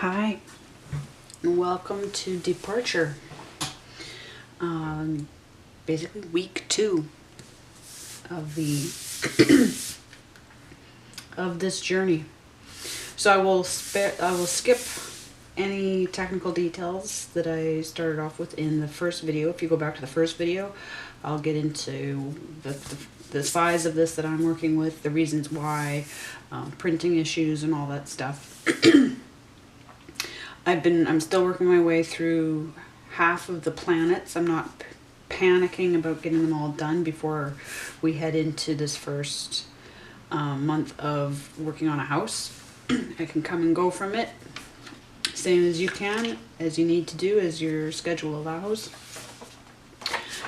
Hi, and welcome to Departure. Basically week 2 of the of this journey. So I will skip any technical details that I started off with in the first video. If you go back to the first video, I'll get into the size of this that I'm working with, the reasons why, printing issues and all that stuff. I'm still working my way through half of the planets. I'm not panicking about getting them all done before we head into this first month of working on a house. I can come and go from it, same as you can, as you need to do, as your schedule allows.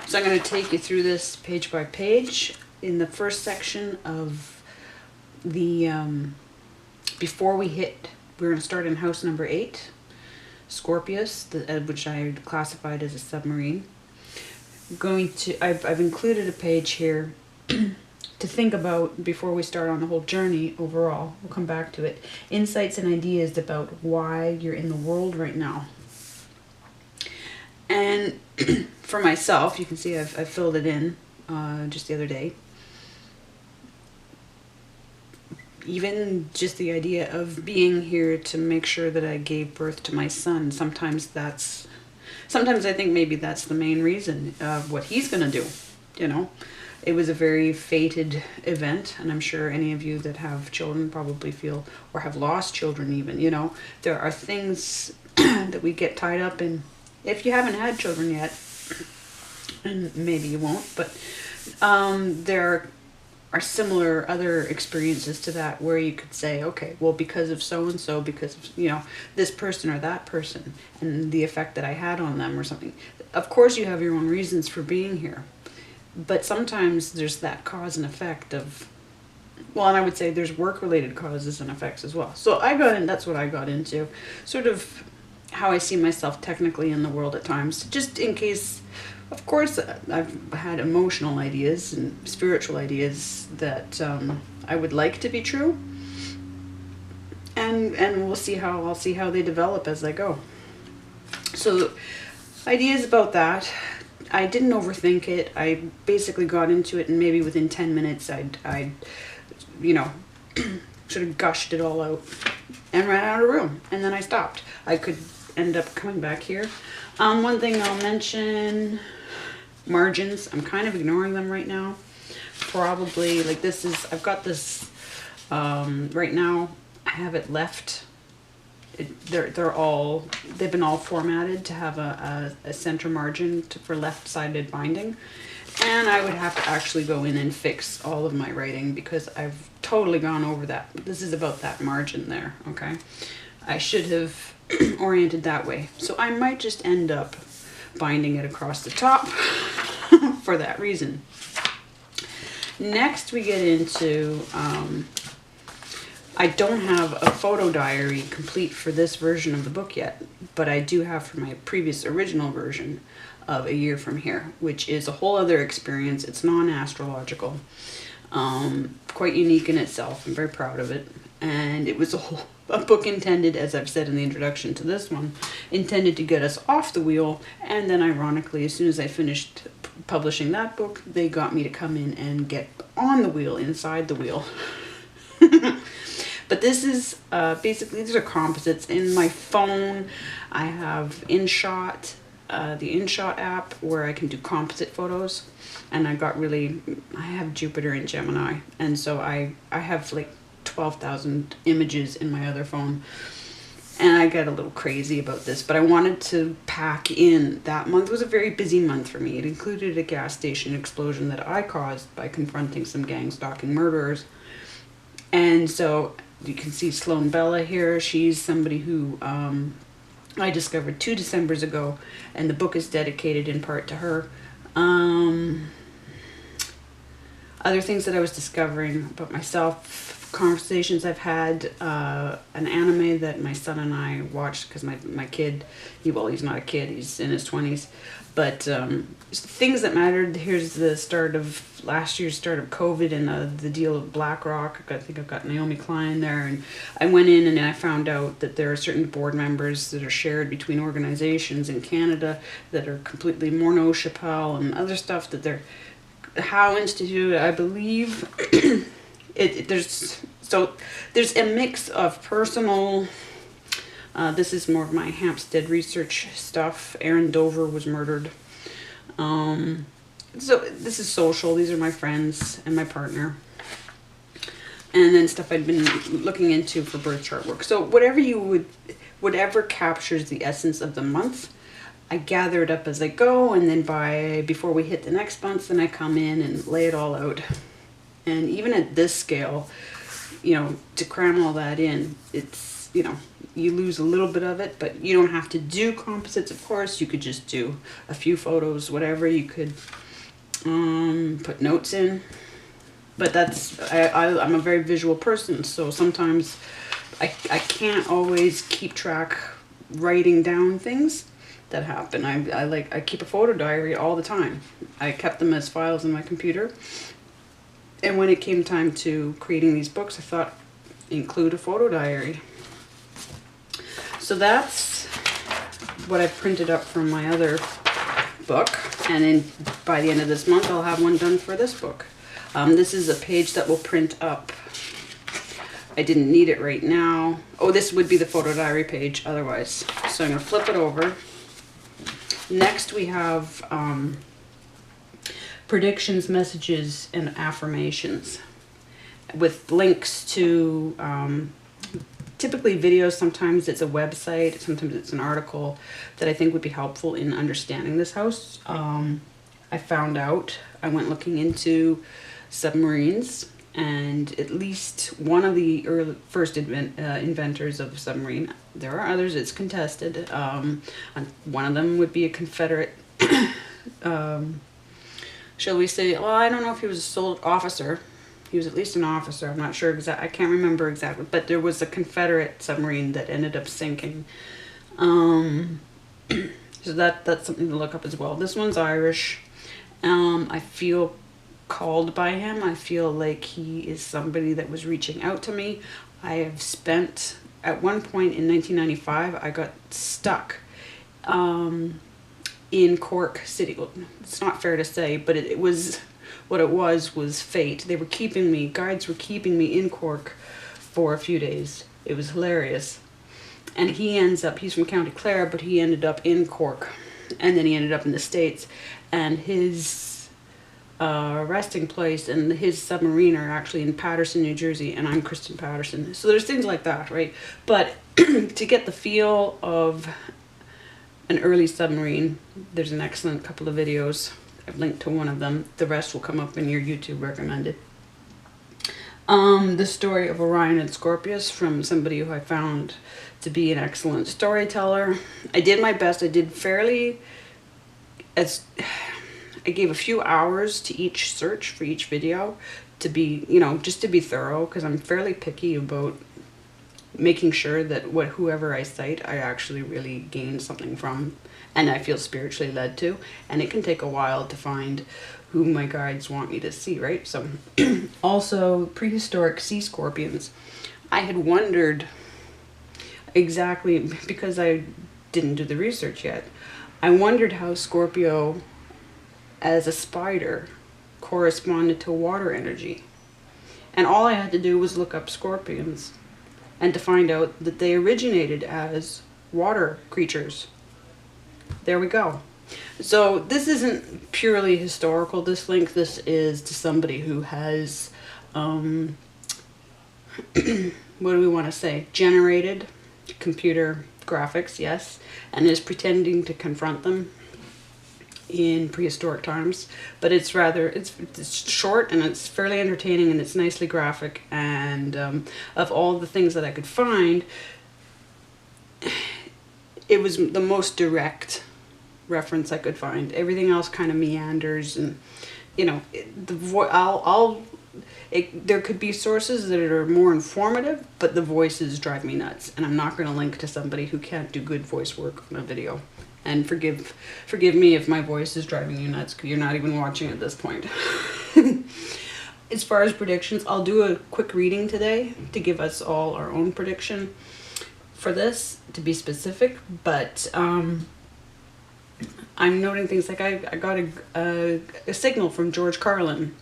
So I'm going to take you through this page by page. In the first section of the, before we hit, we're going to start in house number 8. Scorpius, which I classified as a submarine. I've included a page here to think about before we start on the whole journey overall. We'll come back to it. Insights and ideas about why you're in the world right now. And for myself, you can see I've filled it in just the other day. Even just the idea of being here to make sure that I gave birth to my son. Sometimes I think maybe that's the main reason of what he's going to do. You know, it was a very fated event, and I'm sure any of you that have children probably feel, or have lost children even, you know, there are things that we get tied up in. If you haven't had children yet, and maybe you won't, but there are similar other experiences to that where you could say, okay, well, because of so-and-so, because of, you know, this person or that person and the effect that I had on them or something. Of course you have your own reasons for being here, but sometimes there's that cause and effect of, well, and I would say there's work-related causes and effects as well. So that's what I got into, sort of how I see myself technically in the world at times, just in case. Of course, I've had emotional ideas and spiritual ideas that I would like to be true, and I'll see how they develop as I go. So, ideas about that. I didn't overthink it. I basically got into it, and maybe within 10 minutes, I you know, sort of gushed it all out and ran out of room, and then I stopped. I could end up coming back here. One thing I'll mention. Margins, I'm kind of ignoring them right now. Probably, like I've got this, right now, I have it left. They've been all formatted to have a center margin for left-sided binding. And I would have to actually go in and fix all of my writing because I've totally gone over that. This is about that margin there, okay? I should have oriented that way. So I might just end up binding it across the top for that reason. Next we get into, I don't have a photo diary complete for this version of the book yet, but I do have for my previous original version of A Year From Here, which is a whole other experience. It's non-astrological, quite unique in itself. I'm very proud of it. And it was a book intended, as I've said in the introduction to this one, intended to get us off the wheel. And then ironically, as soon as I finished publishing that book, they got me to come in and get on the wheel, inside the wheel. But this is basically, these are composites. In my phone, I have InShot, the InShot app where I can do composite photos. And I have Jupiter and Gemini. And so I have like 12,000 images in my other phone, and I got a little crazy about this, but I wanted to pack in. That month was a very busy month for me. It included a gas station explosion that I caused by confronting some gang stalking murderers. And so you can see Sloan Bella here. She's somebody who I discovered 2 Decembers ago, and the book is dedicated in part to her. Other things that I was discovering about myself, conversations I've had, an anime documentary that my son and I watched because my kid, he's not a kid, he's in his 20s. But things that mattered. Here's the last year's start of COVID and the deal of BlackRock. I think I've got Naomi Klein there. And I went in and I found out that there are certain board members that are shared between organizations in Canada that are completely Morneau Chappelle and other stuff that they're Howe Institute, I believe. There's a mix of personal. This is more of my Hampstead research stuff. Aaron Dover was murdered. So this is social. These are my friends and my partner. And then stuff I'd been looking into for birth chart work. So whatever captures the essence of the month, I gather it up as I go. And then before we hit the next month, then I come in and lay it all out. And even at this scale, to cram all that in, it's, you lose a little bit of it, but you don't have to do composites, of course. You could just do a few photos, whatever. You could put notes in. But I'm a very visual person, so sometimes I can't always keep track writing down things that happen. I keep a photo diary all the time. I kept them as files in my computer. And when it came time to creating these books, I thought, include a photo diary. So that's what I printed up from my other book. And then by the end of this month, I'll have one done for this book. This is a page that will print up. I didn't need it right now. Oh, this would be the photo diary page otherwise. So I'm going to flip it over. Next we have predictions, messages, and affirmations with links to typically videos. Sometimes it's a website, sometimes it's an article that I think would be helpful in understanding this house. I found out, I went looking into submarines, and at least one of the first inventors of the submarine, there are others, it's contested. One of them would be a Confederate, shall we say, well, I don't know if he was a sole officer. He was at least an officer. I'm not sure exactly. I can't remember exactly. But there was a Confederate submarine that ended up sinking. So that's something to look up as well. This one's Irish. I feel called by him. I feel like he is somebody that was reaching out to me. I have spent, at one point in 1995, I got stuck in Cork City. Well, it's not fair to say, but it was... What it was fate. Guides were keeping me in Cork for a few days. It was hilarious. And he's from County Clare, but he ended up in Cork. And then he ended up in the States. And his resting place and his submarine are actually in Paterson, New Jersey. And I'm Kristen Patterson. So there's things like that, right? But to get the feel of an early submarine, there's an excellent couple of videos. I've linked to one of them. The rest will come up in your YouTube recommended. The story of Orion and Scorpius from somebody who I found to be an excellent storyteller. I did my best. I gave a few hours to each search for each video to be, just to be thorough, because I'm fairly picky about making sure that whoever I cite, I actually really gain something from. And I feel spiritually led to, and it can take a while to find who my guides want me to see, right? So, also prehistoric sea scorpions. I had wondered exactly, because I didn't do the research yet, I wondered how Scorpio as a spider corresponded to water energy. And all I had to do was look up scorpions and to find out that they originated as water creatures. There we go. So this isn't purely historical, this link. This is to somebody who has, what do we want to say? Generated computer graphics, yes, and is pretending to confront them in prehistoric times. But it's short and it's fairly entertaining and it's nicely graphic. And of all the things that I could find, it was the most direct reference I could find. Everything else kind of meanders, and I'll there could be sources that are more informative, but the voices drive me nuts, and I'm not going to link to somebody who can't do good voice work on a video. And forgive me if my voice is driving you nuts, because you're not even watching at this point. As far as predictions, I'll do a quick reading today to give us all our own prediction for this, to be specific, but I'm noting things like I got a signal from George Carlin,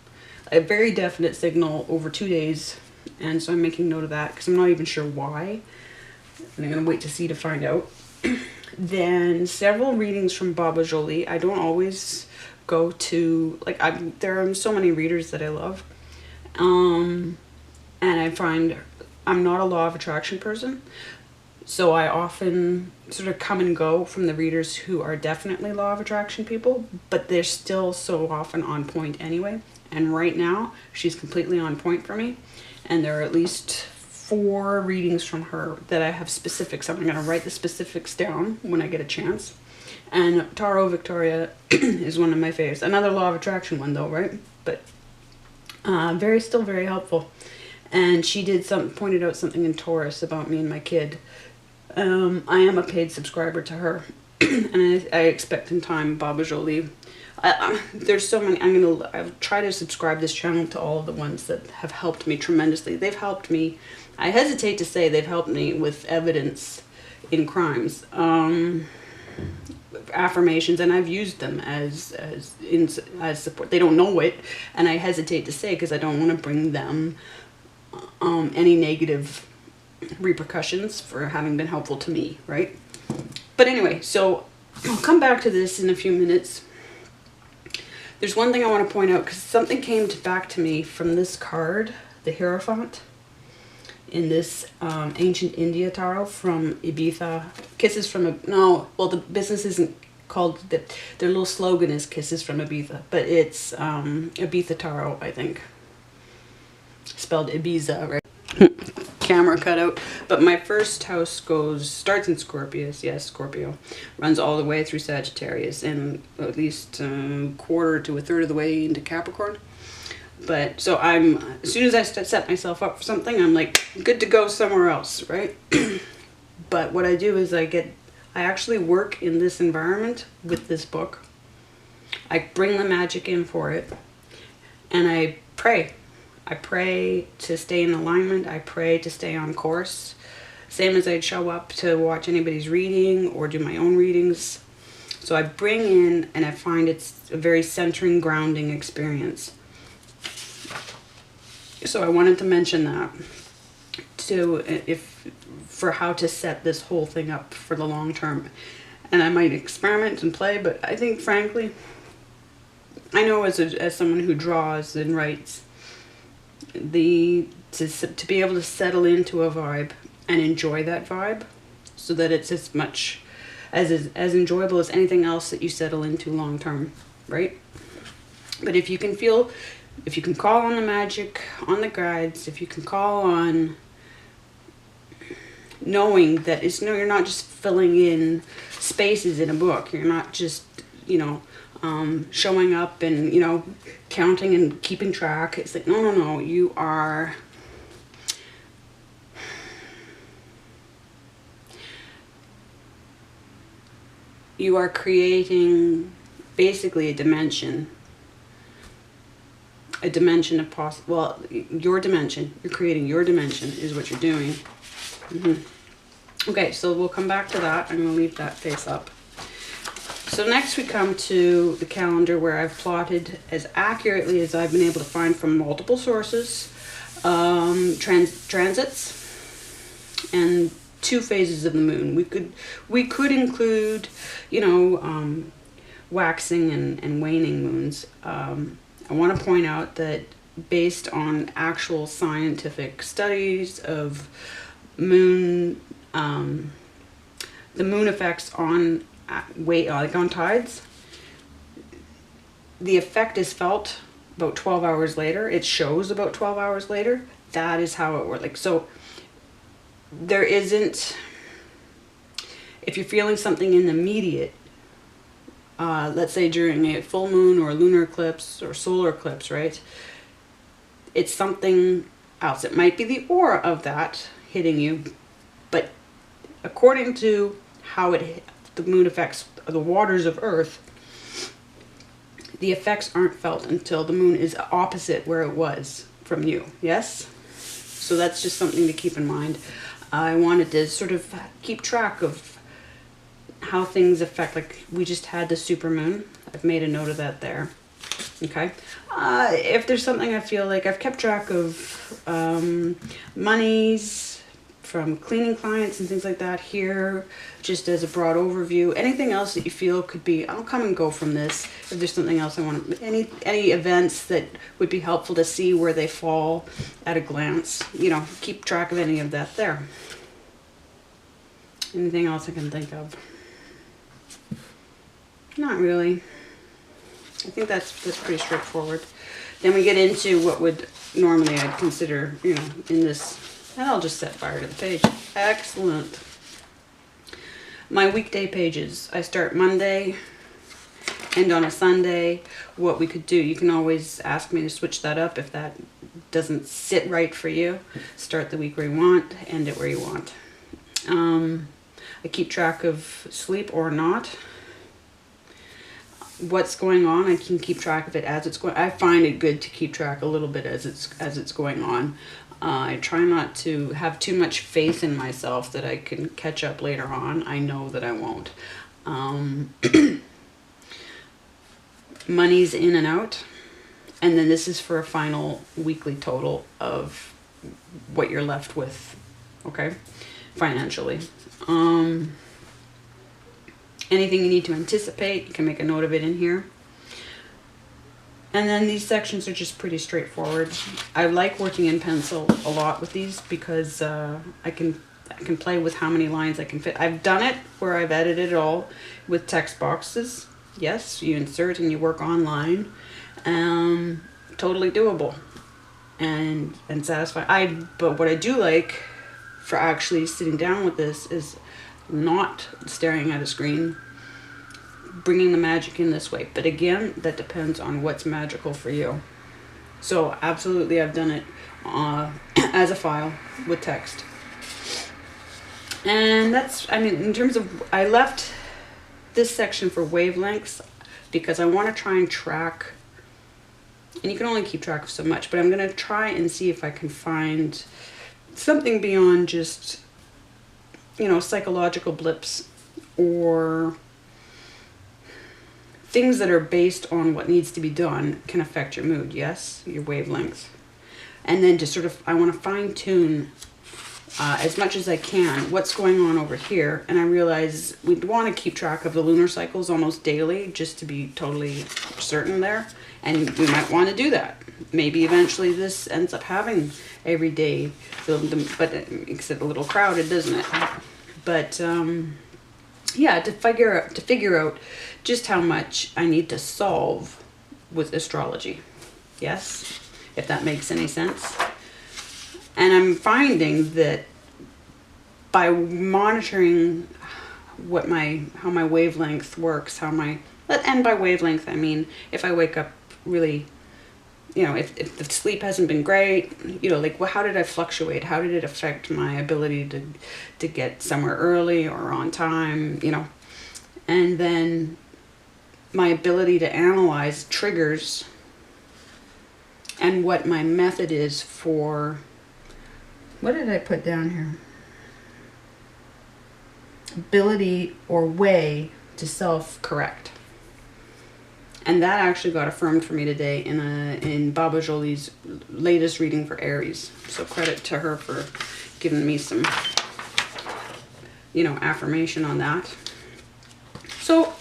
a very definite signal over 2 days, and so I'm making note of that because I'm not even sure why, and I'm going to wait to see to find out. Then several readings from Baba Jolie. I don't always go to, like, there are so many readers that I love, and I find I'm not a law of attraction person, so I often sort of come and go from the readers who are definitely law of attraction people, but they're still so often on point anyway. And right now, she's completely on point for me. And there are at least 4 readings from her that I have specifics. I'm going to write the specifics down when I get a chance. And Tarot Victoria is one of my favorites. Another law of attraction one though, right? But still very helpful. And she pointed out something in Taurus about me and my kid. I am a paid subscriber to her, and I expect in time Baba Jolie. There's so many. I'll try to subscribe this channel to all of the ones that have helped me tremendously. They've helped me. I hesitate to say they've helped me with evidence in crimes, affirmations, and I've used them as support. They don't know it, and I hesitate to say because I don't want to bring them any negative repercussions for having been helpful to me, right? But anyway, so I'll come back to this in a few minutes. There's one thing I want to point out, because something came back to me from this card, the Hierophant, in this ancient India tarot from Ibiza. Kisses from a, no, well, the business isn't called, their little slogan is Kisses from Ibiza, but it's Ibiza tarot, I think. Spelled Ibiza, right? Camera cut out. But my first house starts in Scorpio, yes, Scorpio, runs all the way through Sagittarius, and at least a quarter to a third of the way into Capricorn. But so as soon as I set myself up for something, I'm like good to go somewhere else, right? But what I do is I actually work in this environment with this book. I bring the magic in for it, and I pray. I pray to stay in alignment. I pray to stay on course. Same as I'd show up to watch anybody's reading or do my own readings. So I bring in, and I find it's a very centering, grounding experience. So I wanted to mention that for how to set this whole thing up for the long term. And I might experiment and play, but I think, frankly, I know as someone who draws and writes, to be able to settle into a vibe and enjoy that vibe, so that it's as much as enjoyable as anything else that you settle into long term, right? But if you can call on the magic, on the guides, if you can call on knowing that you're not just filling in spaces in a book, you're not just, showing up and, counting and keeping track. It's like, no, you are creating basically a dimension of possible, well, your dimension. You're creating your dimension is what you're doing. Okay, so we'll come back to that. I'm going to leave that face up. So next we come to the calendar, where I've plotted as accurately as I've been able to find from multiple sources, transits and 2 phases of the moon. We could include, waxing and waning moons. I want to point out that based on actual scientific studies of moon, the moon effects on on tides, the effect is felt about 12 hours later. It shows about 12 hours later. That is how it works. So there isn't, if you're feeling something in the immediate, let's say during a full moon or lunar eclipse or solar eclipse, right? It's something else. It might be the aura of that hitting you, but according to how the moon affects the waters of Earth, the effects aren't felt until the moon is opposite where it was from you. Yes? So that's just something to keep in mind. I wanted to sort of keep track of how things affect, like we just had the supermoon. I've made a note of that there. Okay. If there's something I feel like I've kept track of, monies from cleaning clients and things like that here, just as a broad overview. Anything else that you feel could be, I'll come and go from this. If there's something else I want, any events that would be helpful to see where they fall at a glance, you know, keep track of any of that there. Anything else I can think of? Not really. I think that's pretty straightforward. Then we get into what would normally I'd consider, you know, in this, and I'll just set fire to the page. Excellent. My weekday pages. I start Monday, end on a Sunday. What we could do, you can always ask me to switch that up if that doesn't sit right for you. Start the week where you want, end it where you want. I keep track of sleep or not. What's going on, I can keep track of it as it's going. I find it good to keep track a little bit as it's going on. I try not to have too much faith in myself that I can catch up later on. I know that I won't. Money's in and out, and then this is for a final weekly total of what you're left with, okay, financially. Anything you need to anticipate, you can make a note of it in here. And then these sections are just pretty straightforward. I like working in pencil a lot with these because I can play with how many lines I can fit. I've done it where I've edited it all with text boxes. Yes, you insert and you work online. Totally doable and satisfying. But what I do like for actually sitting down with this is not staring at a screen, bringing the magic in this way. But again, that depends on what's magical for you. So absolutely, I've done it as a file with text. And that's, I mean, in terms of, I left this section for wavelengths because I want to try and track, and you can only keep track of so much, but I'm going to try and see if I can find something beyond just, you know, psychological blips or things that are based on what needs to be done can affect your mood. Yes, your wavelengths. And then to sort of, I want to fine tune as much as I can what's going on over here. And I realize we'd want to keep track of the lunar cycles almost daily just to be totally certain there. And we might want to do that. Maybe eventually this ends up having every day, but it's a little crowded, doesn't it? But yeah, to figure out just how much I need to solve with astrology. Yes, if that makes any sense. And I'm finding that by monitoring how my wavelength works, and by wavelength I mean if I wake up really, you know, if the sleep hasn't been great, you know, like, well, how did I fluctuate? How did it affect my ability to get somewhere early or on time, you know? And then my ability to analyze triggers and what my method is for, what did I put down here? Ability or way to self-correct. And that actually got affirmed for me today in Baba Jolie's latest reading for Aries. So credit to her for giving me some, you know, affirmation on that. So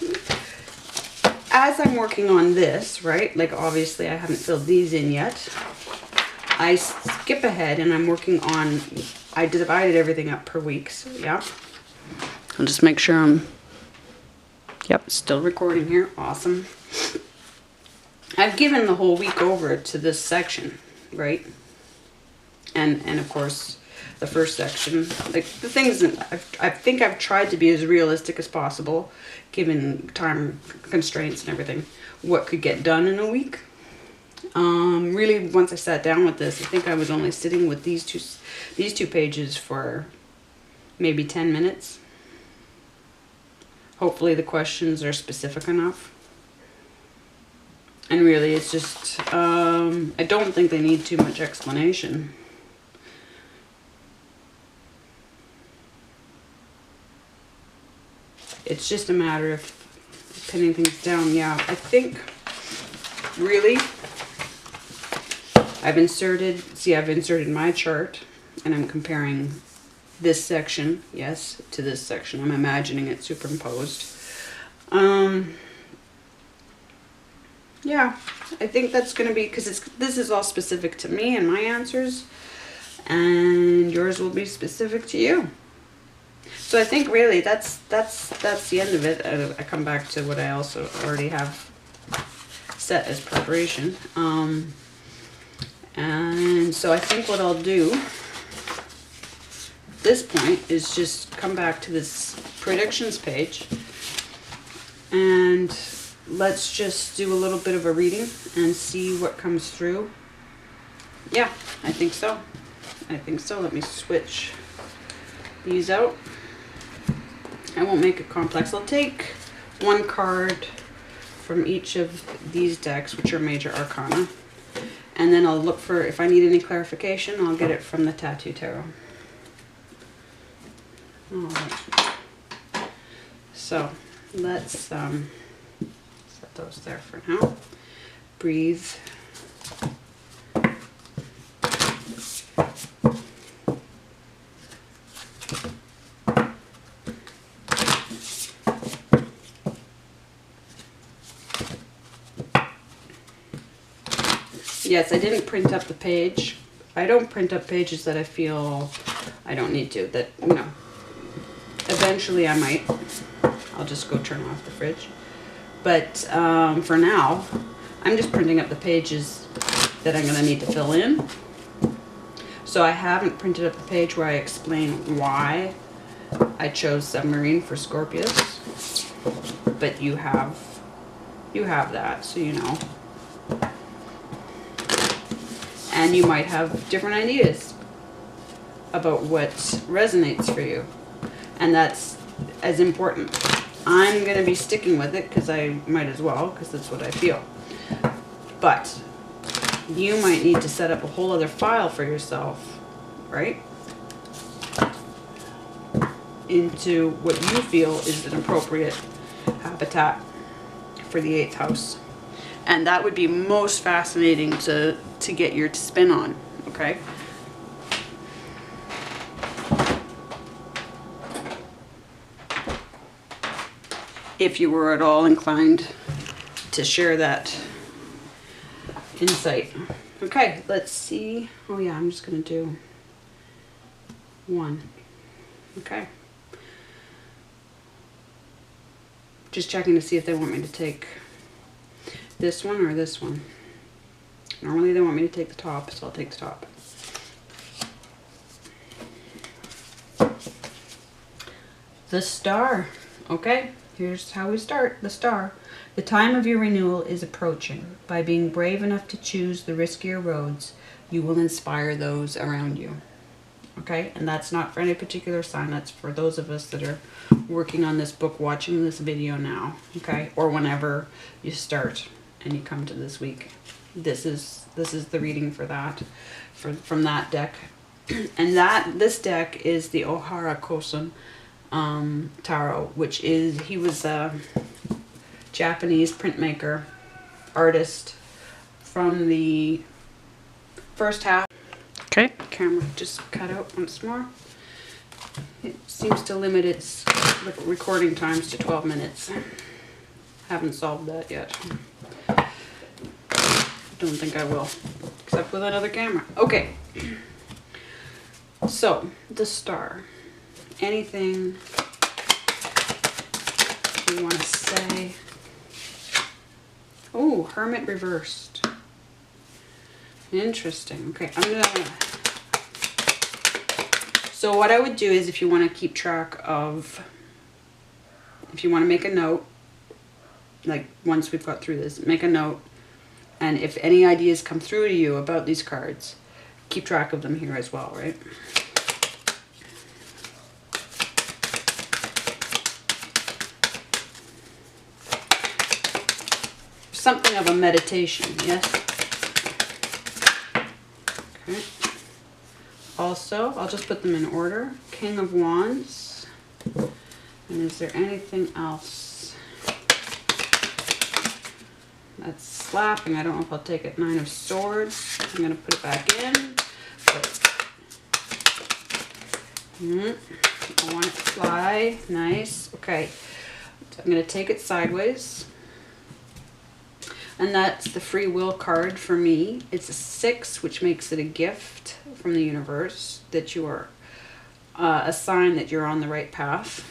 as I'm working on this, right, like obviously I haven't filled these in yet. I skip ahead and I'm working on, I divided everything up per week. So yeah, I'll just make sure I'm, yep, still recording here. Awesome. I've given the whole week over to this section, right? And of course, the first section, like the things that I think I've tried to be as realistic as possible, given time constraints and everything, what could get done in a week. Really, once I sat down with this, I think I was only sitting with these two pages for maybe 10 minutes. Hopefully the questions are specific enough. And really, it's just, I don't think they need too much explanation. It's just a matter of pinning things down. Yeah, I think, really, I've inserted my chart, and I'm comparing this section, yes, to this section. I'm imagining it superimposed. Yeah, I think that's going to be, because this is all specific to me and my answers, and yours will be specific to you. So I think really that's the end of it. I come back to what I also already have set as preparation. And so I think what I'll do at this point is just come back to this predictions page, and let's just do a little bit of a reading and see what comes through. Yeah, I think so. I think so. Let me switch these out. I won't make it complex. I'll take one card from each of these decks, which are major arcana, and then I'll look for, if I need any clarification, I'll get it from the Tattoo Tarot. All right. So let's set those there for now. Breathe. Yes, I didn't print up the page. I don't print up pages that I feel I don't need to. That, you know, eventually I might. I'll just go turn off the fridge. But for now, I'm just printing up the pages that I'm going to need to fill in. So I haven't printed up the page where I explain why I chose Submarine for Scorpius. But you have that, so you know. And you might have different ideas about what resonates for you. And that's as important. I'm going to be sticking with it because I might as well, because that's what I feel. But you might need to set up a whole other file for yourself, right? Into what you feel is an appropriate habitat for the 8th house. And that would be most fascinating to get your spin on, okay? If you were at all inclined to share that insight. Okay, let's see. Oh yeah, I'm just gonna do one. Okay. Just checking to see if they want me to take this one or this one. Normally they want me to take the top, so I'll take the top. The Star. Okay, here's how we start. The Star. The time of your renewal is approaching. By being brave enough to choose the riskier roads, you will inspire those around you. Okay, and that's not for any particular sign. That's for those of us that are working on this book, watching this video now. Okay, or whenever you start and you come to this week. This is the reading for that, from that deck. And this deck is the Ohara Kosen Tarot, which is, he was a Japanese printmaker, artist from the first half. Okay, camera just cut out once more. It seems to limit its recording times to 12 minutes. Haven't solved that yet. Don't think I will, except with another camera. Okay, so the Star. Anything you want to say? Oh, Hermit reversed. Interesting. Okay, I'm gonna. So what I would do is, if you want to keep track of, if you want to make a note, like once we've got through this, make a note And if any ideas come through to you about these cards, keep track of them here as well, right? Something of a meditation, yes? Okay. Also, I'll just put them in order. King of Wands. And is there anything else? That's slapping. I don't know if I'll take it. Nine of Swords. I'm going to put it back in. I want it to fly. Nice. Okay. So I'm going to take it sideways. And that's the free will card for me. It's a 6, which makes it a gift from the universe that you are a sign that you're on the right path.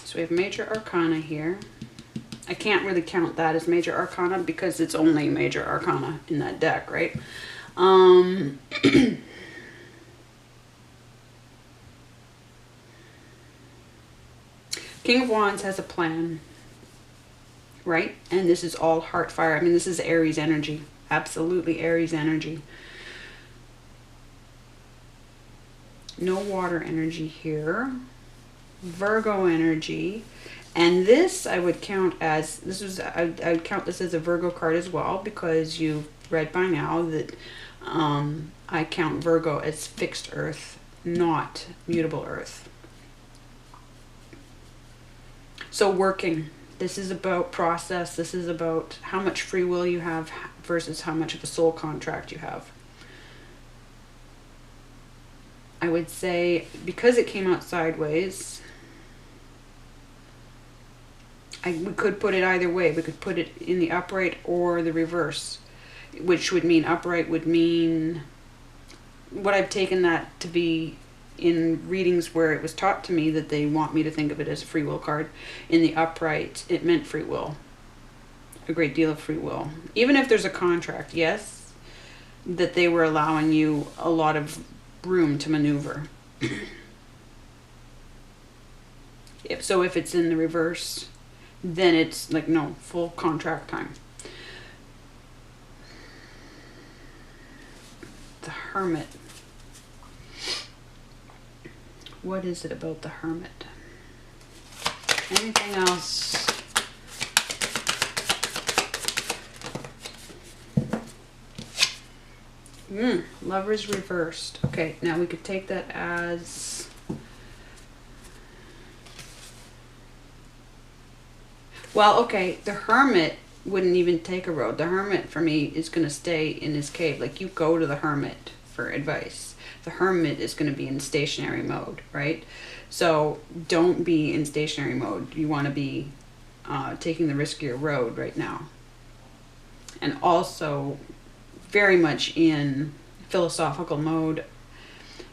So we have major arcana here. I can't really count that as major arcana because it's only major arcana in that deck, right? King of Wands has a plan. Right? And this is all heart fire. I mean, this is Aries energy. Absolutely Aries energy. No water energy here. Virgo energy. And this I would count as, I would count this as a Virgo card as well, because you've read by now that I count Virgo as fixed earth, not mutable earth. So working. This is about process. This is about how much free will you have versus how much of a soul contract you have. I would say, because it came out sideways, we could put it either way. We could put it in the upright or the reverse, which would mean upright would mean what I've taken that to be in readings where it was taught to me that they want me to think of it as a free will card. In the upright, it meant free will. A great deal of free will. Even if there's a contract, yes, that they were allowing you a lot of room to maneuver. So if it's in the reverse, then it's like, no, full contract time. The Hermit. What is it about the Hermit? Anything else? Lovers reversed. Okay, now we could take that as... Well, okay, the Hermit wouldn't even take a road. The Hermit, for me, is going to stay in his cave. Like, you go to the Hermit for advice. The Hermit is going to be in stationary mode, right? So don't be in stationary mode. You want to be taking the riskier road right now. And also very much in philosophical mode.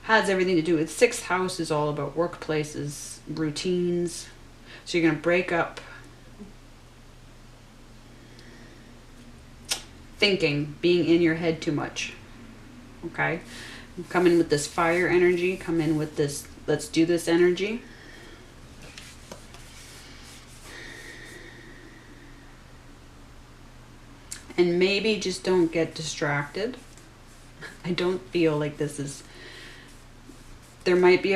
Has everything to do with 6th house is all about workplaces, routines. So you're going to break up thinking, being in your head too much. Okay? Come in with this fire energy. Come in with this, let's do this energy. And maybe just don't get distracted. I don't feel like this is... There might be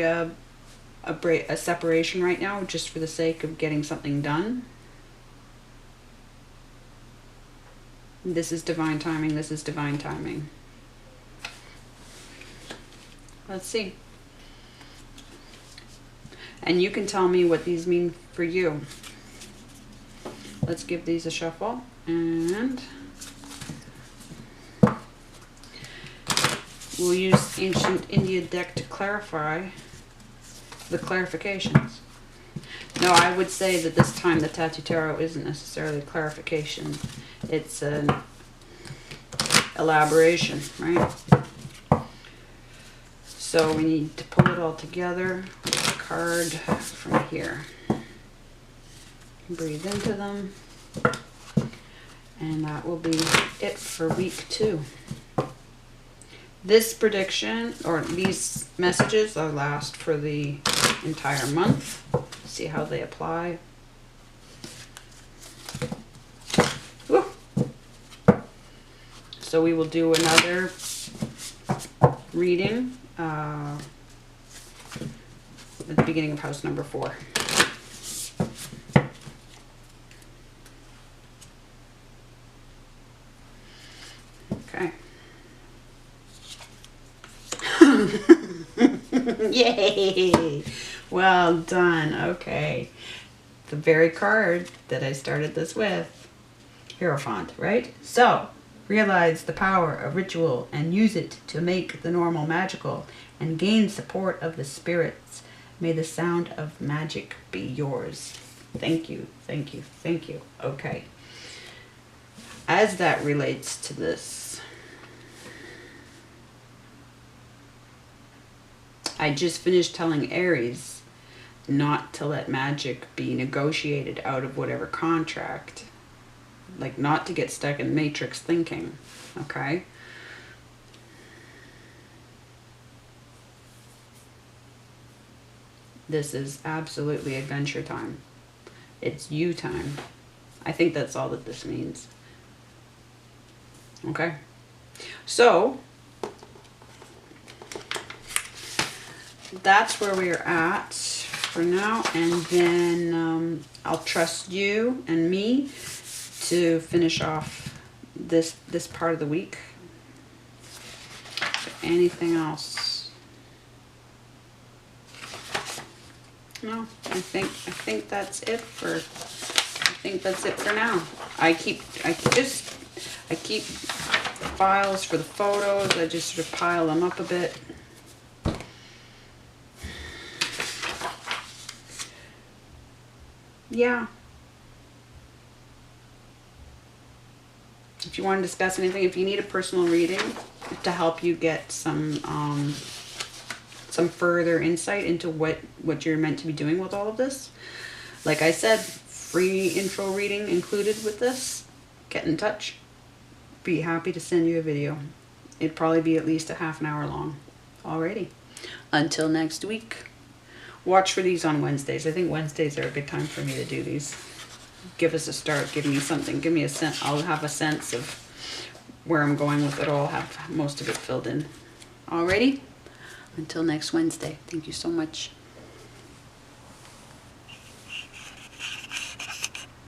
a separation right now just for the sake of getting something done. This is divine timing. This is divine timing. Let's see. And you can tell me what these mean for you. Let's give these a shuffle. And we'll use Ancient India deck to clarify the clarifications. No, I would say that this time the Tattoo Tarot isn't necessarily clarification. It's an elaboration, right? So we need to pull it all together with a card from here. Breathe into them. And that will be it for week 2. This prediction, or these messages, will last for the entire month. See how they apply. So we will do another reading at the beginning of house number 4. Okay. Yay! Well done. Okay. The very card that I started this with. Hierophant, right? So, realize the power of ritual and use it to make the normal magical and gain support of the spirits. May the sound of magic be yours. Thank you, thank you, thank you. Okay. As that relates to this, I just finished telling Aries not to let magic be negotiated out of whatever contract. Like, not to get stuck in matrix thinking, okay? This is absolutely adventure time. It's you time. I think that's all that this means. Okay? So, that's where we are at for now, and then I'll trust you and me to finish off this part of the week. Anything else? No, I think that's it for now. I keep files for the photos. I just sort of pile them up a bit. Yeah. If you want to discuss anything, if you need a personal reading to help you get some further insight into what you're meant to be doing with all of this, like I said, free intro reading included with this, get in touch. Be happy to send you a video. It'd probably be at least a half an hour long. Alrighty. Until next week. Watch for these on Wednesdays. I think Wednesdays are a good time for me to do these. Give us a start. Give me something. Give me a sense. I'll have a sense of where I'm going with it all. I'll have most of it filled in. Alrighty? Until next Wednesday. Thank you so much.